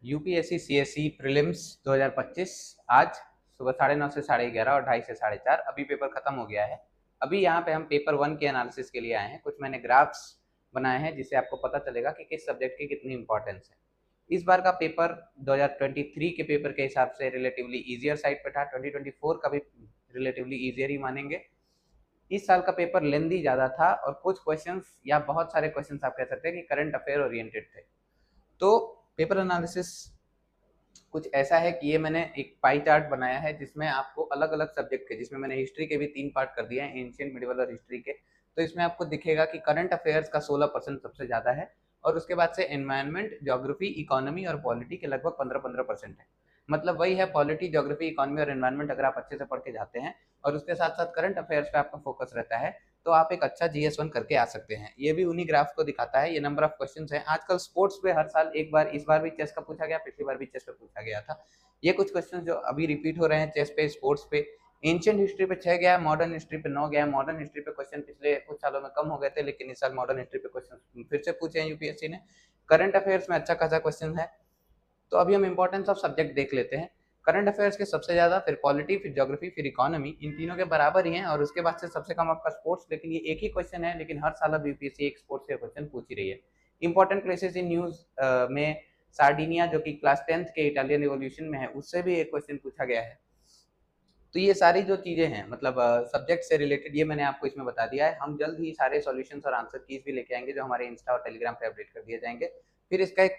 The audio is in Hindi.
यूपीएससी सीएसई प्रीलिम्स 2025 आज सुबह 9:30 से 11:30 और 2:30 से 4:30 अभी पेपर खत्म हो गया है। अभी यहाँ पे हम पेपर 1 के एनालिसिस के लिए आए हैं। कुछ मैंने ग्राफ्स बनाए हैं जिससे आपको पता चलेगा कि किस सब्जेक्ट की कितनी इंपॉर्टेंस है। इस बार का पेपर 2023 के पेपर के हिसाब से रिलेटिवली ईजियर साइड पे था। 2024 का भी रिलेटिवली ईजियर ही मानेंगे। इस साल का पेपर लेंदी ज़्यादा था और कुछ क्वेश्चंस या बहुत सारे क्वेश्चंस आप कह सकते हैं कि करंट अफेयर ओरिएंटेड थे। तो पेपर एनालिसिस कुछ ऐसा है कि ये मैंने एक पाई चार्ट बनाया है जिसमें आपको अलग अलग सब्जेक्ट के, जिसमें मैंने हिस्ट्री के भी 3 पार्ट कर दिए हैं, एंशियंट, मिडिवल और हिस्ट्री के। तो इसमें आपको दिखेगा कि करंट अफेयर्स का 16% सबसे ज़्यादा है और उसके बाद से एनवायरनमेंट, ज्योग्राफी, इकोनॉमी और पॉलिटी के लगभग 15-15% है। मतलब वही है, पॉलिटी, ज्योग्राफी, इकोनॉमी और एनवायरनमेंट अगर आप अच्छे से पढ़ के जाते हैं और उसके साथ साथ करंट अफेयर्स पे आपका फोकस रहता है तो आप एक अच्छा GS1 करके आ सकते हैं। ये भी उन्हीं ग्राफ को दिखाता है। ये नंबर ऑफ क्वेश्चंस हैं। आजकल स्पोर्ट्स पे हर साल एक बार, इस बार भी चेस का पूछा गया, पिछली बार भी चेस पे पूछा गया था। ये कुछ क्वेश्चंस जो अभी रिपीट हो रहे हैं चेस पे, स्पोर्ट्स पे। एंशिएंट हिस्ट्री पे 6 गया है, मॉडर्न हिस्ट्री पे 9 गया है। मॉडर्न हिस्ट्री पे क्वेश्चन पिछले कुछ सालों में कम हो गए थे, लेकिन इस साल मॉडर्न हिस्ट्री पे क्वेश्चन फिर से पूछे हैं यूपीएससी ने। करंट अफेयर्स में अच्छा खासा क्वेश्चन है। तो अभी हम इंपॉर्टेंस ऑफ सब्जेक्ट देख लेते हैं। करंट अफेयर्स के सबसे ज्यादा, फिर पॉलिटी, फिर ज्योग्राफी, फिर इकोनॉमी, इन तीनों के बराबर ही हैं और उसके बाद से सबसे कम आपका स्पोर्ट्स। लेकिन ये एक ही क्वेश्चन है, लेकिन हर साल अब यूपीएससी एक स्पोर्ट्स का क्वेश्चन पूछ ही रही है। इंपॉर्टेंट प्लेसेस इन न्यूज में सार्डिनिया, जो कि क्लास 10th के इटालियन रिवॉल्यूशन में है, उससे भी एक क्वेश्चन पूछा गया है। तो ये सारी जो चीजें हैं, मतलब सब्जेक्ट से रिलेटेड, ये मैंने आपको इसमें बता दिया है। हम जल्द ही सारे सॉल्यूशंस और आंसर कीज भी लेके आएंगे जो हमारे इंस्टा और टेलीग्राम पे अपडेट कर दिए जाएंगे। फिर इसका एक